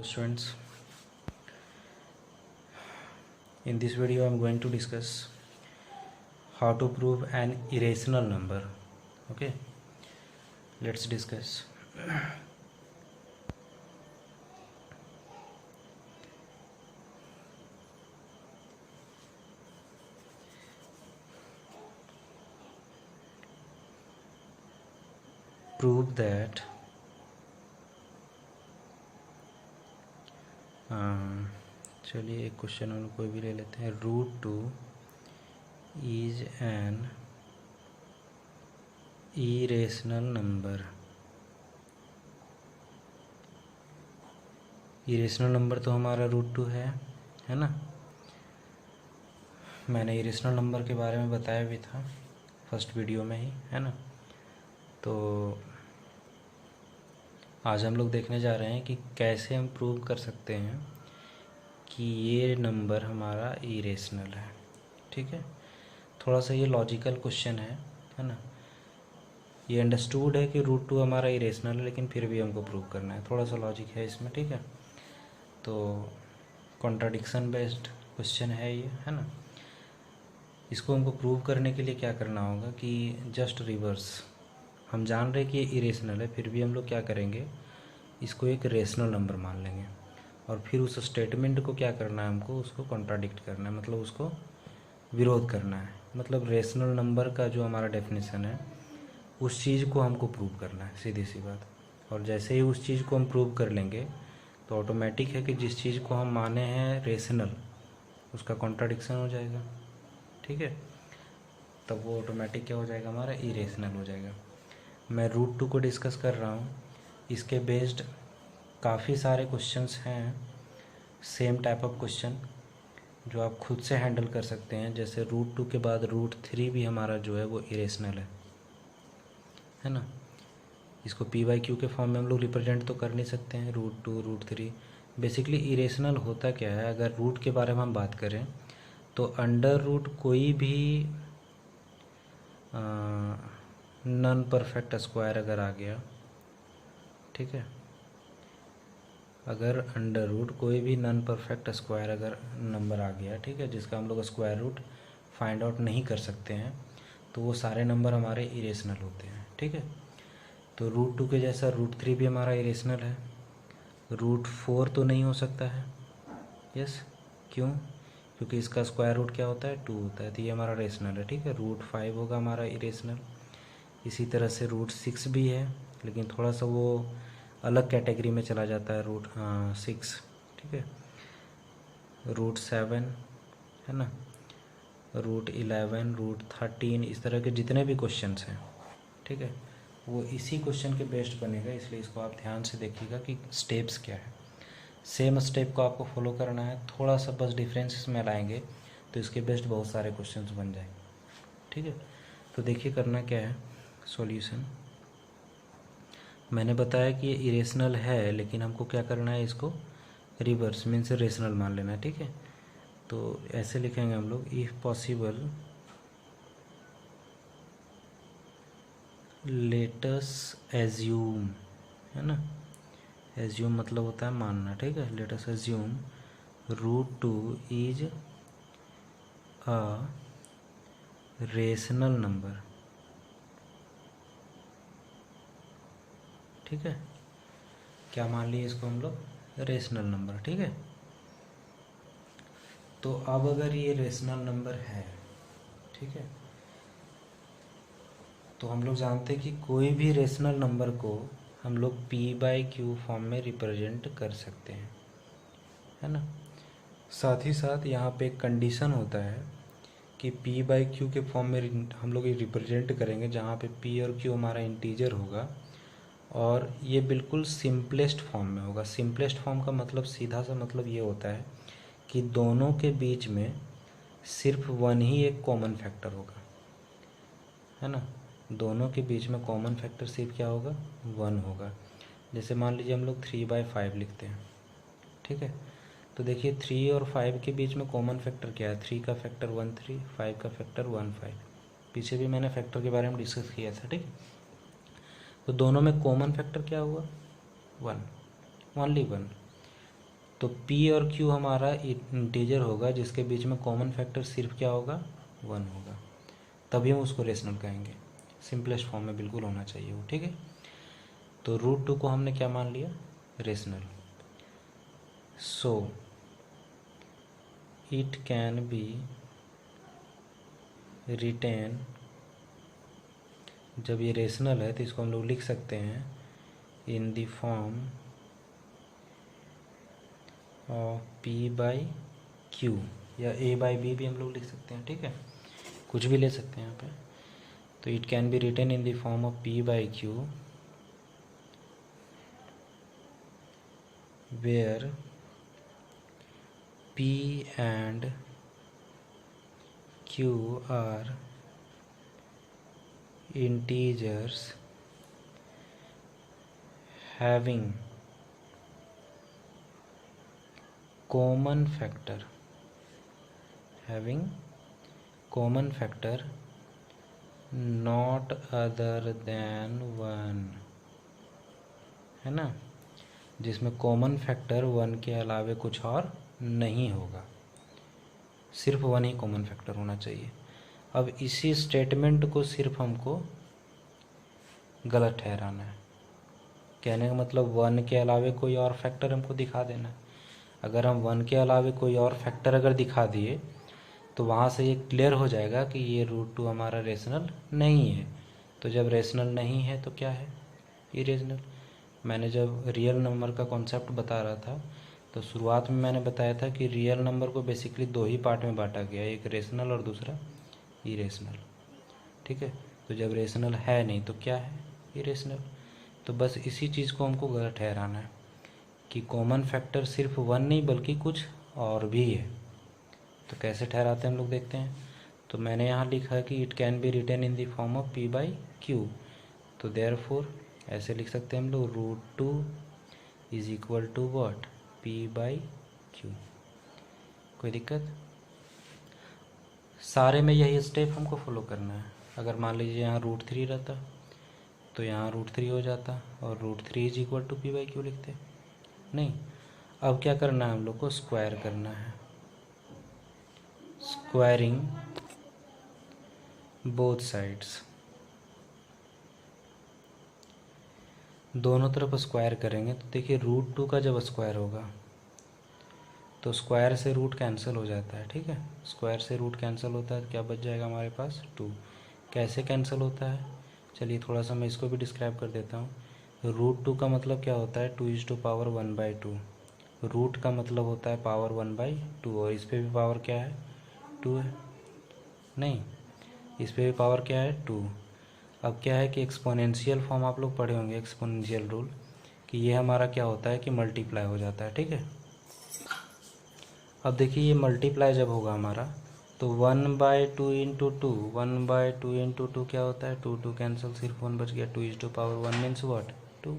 Students, in this video I am going to discuss how to prove an irrational number. Okay, let's discuss. Prove that चलिए एक question हम कोई भी ले लेते हैं। √2 is an irrational number. Irrational number तो हमारा √2 है ना। मैंने इरेशनल नंबर के बारे में बताया भी था फर्स्ट वीडियो में ही, है ना। तो आज हम लोग देखने जा रहे हैं कि कैसे हम प्रूव कर सकते हैं कि ये नंबर हमारा इरेशनल है। ठीक है, थोड़ा सा ये लॉजिकल क्वेश्चन है ना। ये अंडरस्टूड है कि √2 हमारा इरेशनल है, लेकिन फिर भी हमको प्रूव करना है। थोड़ा सा लॉजिक है इसमें, ठीक है। तो कॉन्ट्राडिक्शन बेस्ड क्वेश्चन है ये, है ना। इसको हमको प्रूव करने के लिए क्या करना होगा कि जस्ट रिवर्स। हम जान रहे कि ये इरेशनल है, फिर भी हम लोग क्या करेंगे, इसको एक रेशनल नंबर मान लेंगे और फिर उस स्टेटमेंट को क्या करना है, हमको उसको कॉन्ट्राडिक्ट करना है, मतलब उसको विरोध करना है। मतलब रेशनल नंबर का जो हमारा डेफिनेशन है उस चीज़ को हमको प्रूव करना है, सीधी सी बात। और जैसे ही उस चीज़ को हम प्रूव कर लेंगे तो ऑटोमेटिक है कि जिस चीज़ को हम माने हैं रेशनल उसका कॉन्ट्राडिक्शन हो जाएगा। ठीक है, तब वो ऑटोमेटिक क्या हो जाएगा, हमारा इरेशनल हो जाएगा। मैं √2 को डिस्कस कर रहा हूँ, इसके बेस्ड काफ़ी सारे क्वेश्चंस हैं, सेम टाइप ऑफ क्वेश्चन जो आप खुद से हैंडल कर सकते हैं। जैसे √2 के बाद √3 भी हमारा जो है वो इरेशनल है ना। इसको p/q के फॉर्म में हम लोग रिप्रेजेंट तो कर नहीं सकते हैं। √2 √3 बेसिकली इरेशनल होता क्या है, अगर रूट के बारे में हम बात करें तो अंडर रूट कोई भी नॉन परफेक्ट स्क्वायर अगर आ गया, ठीक है, अगर अंडर रूट कोई भी नॉन परफेक्ट स्क्वायर अगर नंबर आ गया, ठीक है, जिसका हम लोग स्क्वायर रूट फाइंड आउट नहीं कर सकते हैं, तो वो सारे नंबर हमारे इरेशनल होते हैं। ठीक है, तो √2 के जैसा √3 भी हमारा इरेशनल है। √4 तो नहीं हो सकता है, यस, क्यों, क्योंकि इसका स्क्वायर रूट क्या होता है, 2 होता है, तो ये हमारा रेशनल है। ठीक है, √5 होगा हमारा इरेशनल। इसी तरह से √6 भी है, लेकिन थोड़ा सा वो अलग कैटेगरी में चला जाता है, √6। ठीक है, √7 है ना, √11 √13, इस तरह के जितने भी क्वेश्चंस हैं, ठीक है, वो इसी क्वेश्चन के बेस्ड बनेगा। इसलिए इसको आप ध्यान से देखिएगा कि स्टेप्स क्या है। सेम स्टेप को आपको फॉलो करना है, थोड़ा सा बस डिफरेंस इसमें लाएंगे तो इसके बेस्ड बहुत सारे क्वेश्चंस बन जाएंगे। ठीक है, तो देखिए करना क्या है, सॉल्यूशन। मैंने बताया कि ये इरेशनल है, लेकिन हमको क्या करना है, इसको रिवर्स मीन्स रेशनल मान लेना है। ठीक है, तो ऐसे लिखेंगे हम लोग, इफ़ पॉसिबल लेटस एज्यूम, है ना। एज्यूम मतलब होता है मानना। ठीक है, latus assume √2 is a rational number. ठीक है, क्या मान लिए इसको हम लोग, रेशनल नंबर। ठीक है, तो अब अगर ये रेशनल नंबर है, ठीक है, तो हम लोग जानते हैं कि कोई भी रेशनल नंबर को हम लोग p/q फॉर्म में रिप्रेजेंट कर सकते हैं, है ना। साथ ही साथ यहाँ पे एक कंडीशन होता है कि p/q के फॉर्म में हम लोग ये रिप्रेजेंट करेंगे जहाँ पे p और q हमारा इंटीजर होगा, और ये बिल्कुल सिंपलेस्ट फॉर्म में होगा। सिंपलेस्ट फॉर्म का मतलब सीधा सा मतलब ये होता है कि दोनों के बीच में सिर्फ वन ही एक कॉमन फैक्टर होगा, है ना। दोनों के बीच में कॉमन फैक्टर सिर्फ क्या होगा, 1 होगा। जैसे मान लीजिए हम लोग 3/5 लिखते हैं, ठीक है, तो देखिए 3 और 5 के बीच में कॉमन फैक्टर क्या है, 3 का फैक्टर 1 3, 5 का फैक्टर 1 5। पीछे भी मैंने फैक्टर के बारे में डिस्कस किया था। ठीक, तो दोनों में कॉमन फैक्टर क्या हुआ, 1, ओनली 1। तो p और q हमारा इंटीजर होगा जिसके बीच में कॉमन फैक्टर सिर्फ क्या होगा, 1 होगा, तभी हम उसको रेशनल कहेंगे। सिंपलेस्ट फॉर्म में बिल्कुल होना चाहिए वो, ठीक है। तो √2 को हमने क्या मान लिया, rational. So it can be written, जब ये रेशनल है तो इसको हम लोग लिख सकते हैं इन द फॉर्म ऑफ p/q, या a/b भी हम लोग लिख सकते हैं, ठीक है, कुछ भी ले सकते हैं यहाँ पे। तो it can be written in the form of p/q where p and q are integers having common factor not other than 1, है ना, जिसमें कॉमन फैक्टर 1 के अलावे कुछ और नहीं होगा, सिर्फ 1 ही कॉमन फैक्टर होना चाहिए। अब इसी स्टेटमेंट को सिर्फ हमको गलत ठहराना है, कहने का मतलब 1 के अलावे कोई और फैक्टर हमको दिखा देना है। अगर हम 1 के अलावे कोई और फैक्टर अगर दिखा दिए तो वहाँ से ये क्लियर हो जाएगा कि ये √2 हमारा रेशनल नहीं है। तो जब रेशनल नहीं है तो क्या है, इरेशनल। मैंने जब रियल नंबर का कॉन्सेप्ट बता रहा था तो शुरुआत में मैंने बताया था कि रियल नंबर को बेसिकली 2 ही पार्ट में बांटा गया, एक रेशनल और दूसरा इरेशनल, ठीक है। तो जब रेशनल है नहीं तो क्या है, इरेशनल। तो बस इसी चीज़ को हमको गलत ठहराना है कि कॉमन फैक्टर सिर्फ 1 नहीं बल्कि कुछ और भी है। तो कैसे ठहराते हैं हम लोग देखते हैं। तो मैंने यहाँ लिखा है कि it can be written in the form of p/q, तो देयरफॉर ऐसे लिख सकते हैं हम लोग √2 is equal to what, p/q। कोई दिक्कत, सारे में यही स्टेप हमको फॉलो करना है। अगर मान लीजिए यहाँ √3 रहता तो यहाँ √3 हो जाता और √3 इज इक्वल टू p/q लिखते, नहीं। अब क्या करना है, हम लोग को स्क्वायर करना है, स्क्वायरिंग बोथ साइड्स, दोनों तरफ स्क्वायर करेंगे। तो देखिए √2 का जब स्क्वायर होगा तो स्क्वायर से रूट कैंसिल हो जाता है, ठीक है। स्क्वायर से रूट कैंसिल होता है तो क्या बच जाएगा हमारे पास, 2। कैसे कैंसिल होता है, चलिए थोड़ा सा मैं इसको भी डिस्क्राइब कर देता हूँ। √2 का मतलब क्या होता है, 2:1/2। रूट का मतलब होता है पावर 1/2, और इस पर भी पावर क्या है, 2 है, नहीं, इस पर भी पावर क्या है, 2। अब क्या है कि एक्सपोनेंशियल फॉर्म आप लोग पढ़े होंगे, एक्सपोनेंशियल रूल, कि ये हमारा क्या होता है कि मल्टीप्लाई हो जाता है, ठीक है। अब देखिए ये मल्टीप्लाई जब होगा हमारा तो 1/2 इंटू 2, 1/2 इंटू 2 क्या होता है, 2 कैंसिल, सिर्फ 1 बच गया, 2:1 मीन्स व्हाट, 2।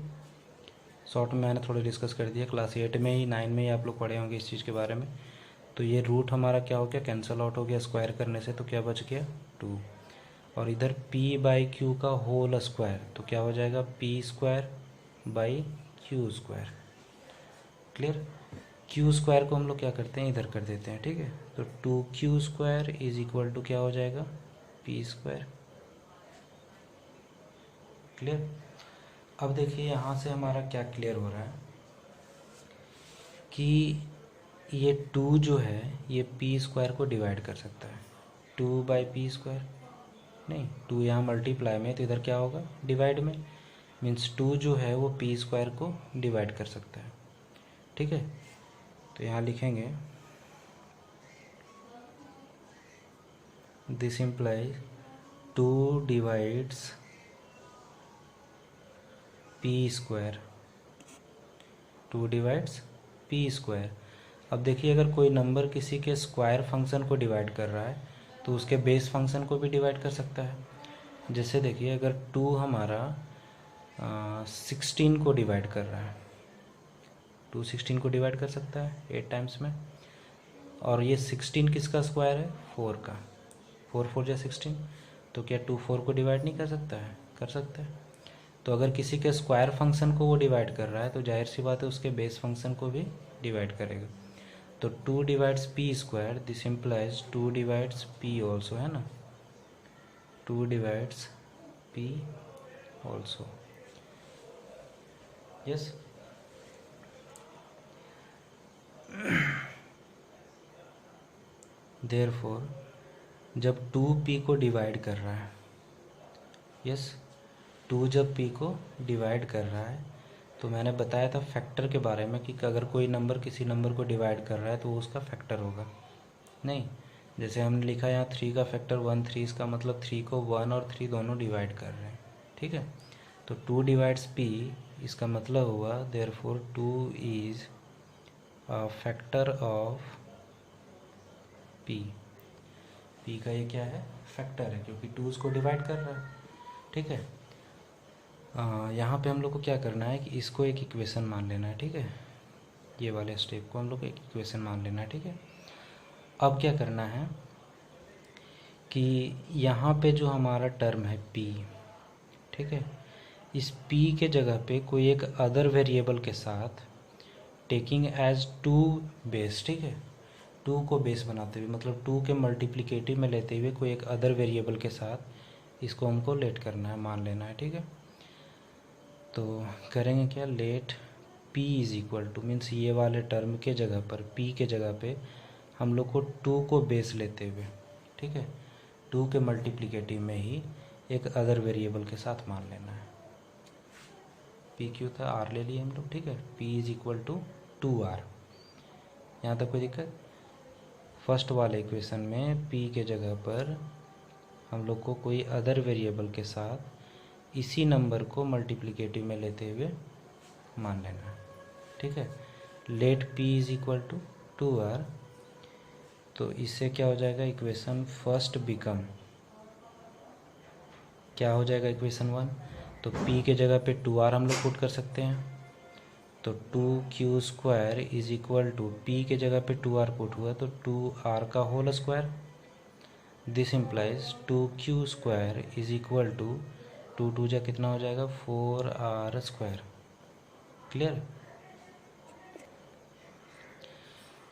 शॉर्ट में मैंने थोड़ा डिस्कस कर दिया, क्लास 8 में ही 9 में ही आप लोग पढ़े होंगे इस चीज़ के बारे में। तो ये रूट हमारा क्या हो गया, कैंसिल आउट हो गया स्क्वायर करने से, तो क्या बच गया, 2। और इधर p/q का होल स्क्वायर, तो क्या हो जाएगा, p²/q²। क्लियर। q² को हम लोग क्या करते हैं, इधर कर देते हैं, ठीक है। तो 2q² इज इक्वल टू क्या हो जाएगा, p²। क्लियर। अब देखिए यहाँ से हमारा क्या क्लियर हो रहा है कि ये 2 जो है ये p² को डिवाइड कर सकता है, 2/p², नहीं, 2 यहाँ मल्टीप्लाई में तो इधर क्या होगा, डिवाइड में, मीन्स 2 जो है वो p² को डिवाइड कर सकता है, ठीक है। तो यहाँ लिखेंगे this implies 2 divides p², 2 divides p²। अब देखिए अगर कोई नंबर किसी के स्क्वायर फंक्शन को डिवाइड कर रहा है तो उसके बेस फंक्शन को भी डिवाइड कर सकता है। जैसे देखिए अगर 2 हमारा 16 को डिवाइड कर रहा है, 2 16 को डिवाइड कर सकता है 8 टाइम्स में, और ये 16 किसका स्क्वायर है, 4 का, 4 4 जा 16, तो क्या 2 4 को डिवाइड नहीं कर सकता है, कर सकता है। तो अगर किसी के स्क्वायर फंक्शन को वो डिवाइड कर रहा है तो जाहिर सी बात है उसके बेस फंक्शन को भी डिवाइड करेगा। तो 2 divides P square, this implies 2 divides P also, है ना, 2 divides P also, yes. Therefore जब 2p को डिवाइड कर रहा है, यस, 2 जब p को डिवाइड कर रहा है, तो मैंने बताया था फैक्टर के बारे में कि अगर कोई नंबर किसी नंबर को डिवाइड कर रहा है तो वो उसका फैक्टर होगा। नहीं, जैसे हमने लिखा यहाँ 3 का फैक्टर 1, 3, इसका मतलब 3 को 1 और 3 दोनों डिवाइड कर रहे हैं, ठीक है। तो 2 डिवाइड्स p, इसका मतलब हुआ therefore 2 is a factor of p। p का ये क्या है, फैक्टर है, क्योंकि 2 उसको डिवाइड कर रहा है, ठीक है। यहाँ पे हम लोग को क्या करना है कि इसको एक इक्वेशन मान लेना है, ठीक है। ये वाले स्टेप को हम लोग को एक इक्वेशन मान लेना है, ठीक है। अब क्या करना है कि यहाँ पे जो हमारा टर्म है p, ठीक है, इस p के जगह पे कोई एक अदर वेरिएबल के साथ टेकिंग एज 2 बेस, ठीक है, 2 को बेस बनाते हुए, मतलब 2 के मल्टीप्लिकेटिव में लेते हुए कोई एक अदर वेरिएबल के साथ इसको हमको लेट करना है, मान लेना है, ठीक है। तो करेंगे क्या, let p is equal to, means ये वाले टर्म के जगह पर, p के जगह पे हम लोग को 2 को बेस लेते हुए, ठीक है, 2 के मल्टीप्लिकेटिव में ही एक अदर वेरिएबल के साथ मान लेना है। p क्यों था, r ले लिए हम लोग, ठीक है। p is equal to 2r। यहाँ तक कोई दिक्कत? फर्स्ट वाले इक्वेशन में p के जगह पर हम लोग को कोई अदर वेरिएबल के साथ इसी नंबर को मल्टीप्लिकेटिव में लेते हुए मान लेना है, ठीक है। Let p is equal to 2r, तो इससे क्या हो जाएगा, इक्वेशन फर्स्ट बिकम, क्या हो जाएगा इक्वेशन 1, तो p के जगह पे 2r हम लोग पुट कर सकते हैं, तो 2q square is equal to, p के जगह पे 2r पुट हुआ तो 2r का whole square, this implies 2q square is equal to 2 2 जा कितना हो जाएगा, 4r स्क्वायर। क्लियर?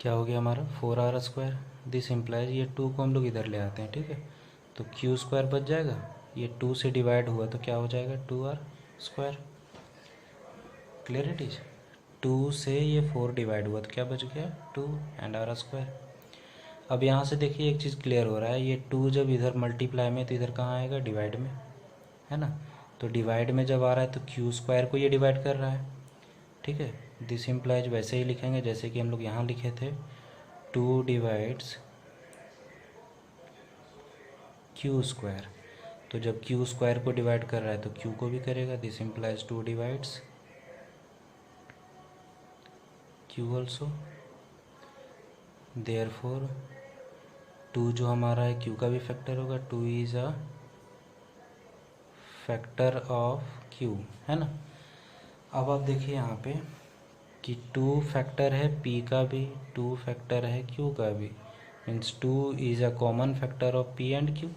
क्या हो गया हमारा, 4r स्क्वायर। दिस इम्प्लाइज ये 2 को हम लोग इधर ले आते हैं, ठीक है, तो q स्क्वायर बच जाएगा, ये 2 से डिवाइड हुआ तो क्या हो जाएगा, 2r square. Clear it is? 2 से ये 4 डिवाइड हुआ तो क्या बच गया, 2 एंड r स्क्वायर। अब यहाँ से देखिए एक चीज़ क्लियर हो रहा है, ये 2 जब इधर मल्टीप्लाई में तो इधर कहाँ आएगा, डिवाइड में, है ना। तो डिवाइड में जब आ रहा है तो q स्क्वायर को ये डिवाइड कर रहा है, ठीक है। दिस इम्प्लाइज वैसे ही लिखेंगे जैसे कि हम लोग यहाँ लिखे थे, 2 डिवाइड्स q स्क्वायर, तो जब q स्क्वायर को डिवाइड कर रहा है तो q को भी करेगा, this implies 2 divides q also. Therefore 2 जो हमारा है q का भी फैक्टर होगा, 2 is a factor of q, है ना। अब आप देखिए यहाँ पे कि 2 फैक्टर है p का भी, 2 फैक्टर है q का भी, means 2 is a common factor of p and q।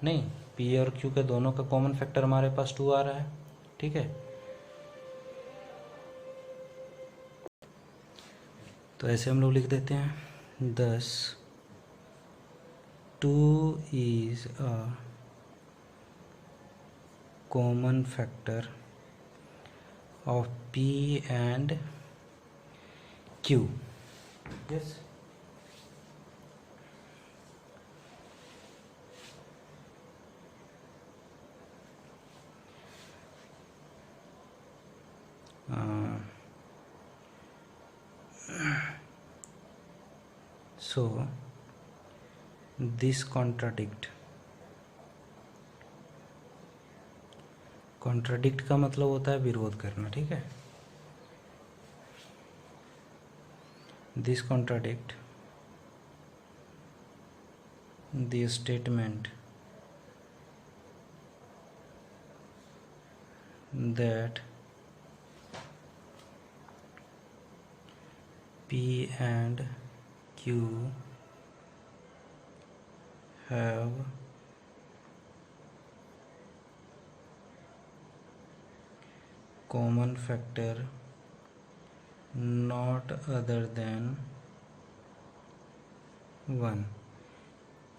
नहीं, p और q के दोनों का कॉमन फैक्टर हमारे पास 2 आ रहा है, ठीक है। तो ऐसे हम लोग लिख देते हैं, thus 2 is a common factor of p and q, yes। So this contradict का मतलब होता है विरोध करना, ठीक है। This contradict the statement that p and q have common factor not other than 1।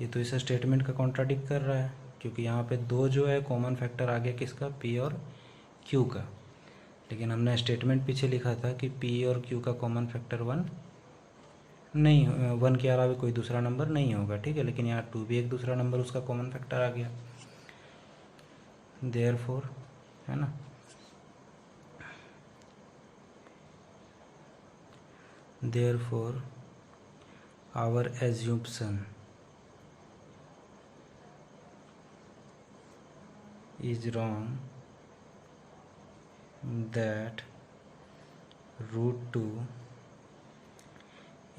ये तो इस स्टेटमेंट का कॉन्ट्राडिक्ट कर रहा है, क्योंकि यहाँ पे 2 जो है कॉमन फैक्टर आ गया किसका, P और Q का। लेकिन हमने स्टेटमेंट पीछे लिखा था कि P और Q का कॉमन फैक्टर 1 नहीं, 1 के अलावा कोई दूसरा नंबर नहीं होगा, ठीक है। लेकिन यहाँ 2 भी एक दूसरा नंबर उसका कॉमन फैक्टर आ गया, देयरफॉर, है ना। Therefore our assumption is wrong that √2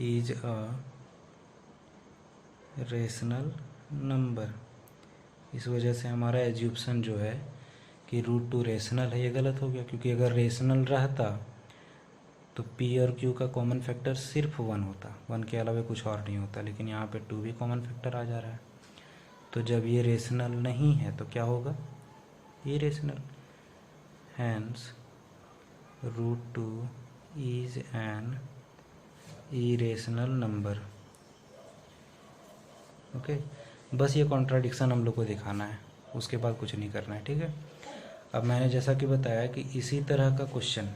is a rational number. इस वजह से हमारा एज्यूप्शन जो है कि √2 रेशनल है, ये गलत हो गया, क्योंकि अगर रेशनल रहता तो P और Q का कॉमन फैक्टर सिर्फ 1 होता, 1 के अलावा कुछ और नहीं होता। लेकिन यहाँ पे 2 भी कॉमन फैक्टर आ जा रहा है, तो जब ये रेशनल नहीं है तो क्या होगा, irrational. Hence √2 is an irrational number. Okay, बस ये कॉन्ट्राडिक्शन हम लोग को दिखाना है, उसके बाद कुछ नहीं करना है, ठीक है। अब मैंने जैसा कि बताया कि इसी तरह का क्वेश्चन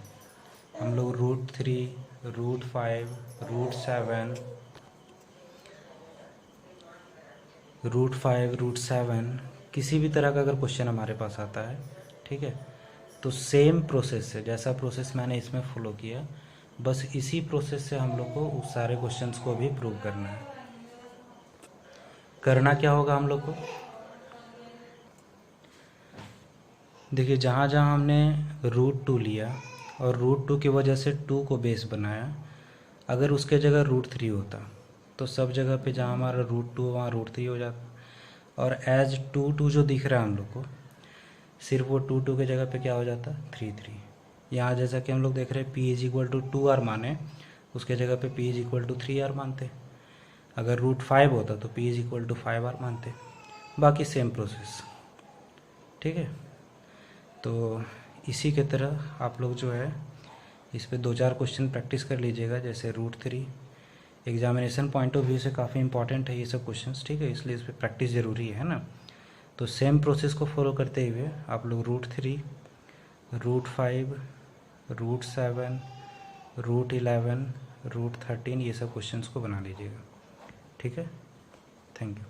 हम लोग √3, √5, √7 किसी भी तरह का अगर क्वेश्चन हमारे पास आता है, ठीक है, तो सेम प्रोसेस से, जैसा प्रोसेस मैंने इसमें फॉलो किया, बस इसी प्रोसेस से हम लोग को उस सारे क्वेश्चंस को भी प्रूव करना है। करना क्या होगा हम लोग को, देखिए जहाँ जहाँ हमने √2 लिया और √2 की वजह से 2 को बेस बनाया, अगर उसके जगह √3 होता तो सब जगह पे जहाँ हमारा √2 वहाँ √3 हो जाता। और एज 2 जो दिख रहा है हम लोग को, सिर्फ वो 2 के जगह पे क्या हो जाता, 3 यहाँ जैसा कि हम लोग देख रहे हैं P = 2R माने, उसके जगह पे P = 3R मानते। अगर √5 होता तो P = 5R मानते। बाकी सेम प्रोसेस, ठीक है। तो इसी के तरह आप लोग जो है इस पे 2-4 क्वेश्चन प्रैक्टिस कर लीजिएगा, जैसे √3 एग्जामिनेशन पॉइंट ऑफ व्यू से काफ़ी इंपॉर्टेंट है ये सब क्वेश्चंस, ठीक है, इसलिए इस पर प्रैक्टिस ज़रूरी है ना। तो सेम प्रोसेस को फॉलो करते हुए आप लोग √3, √5, √7, √11, √13 ये सब क्वेश्चंस को बना लीजिएगा, ठीक है। Thank you.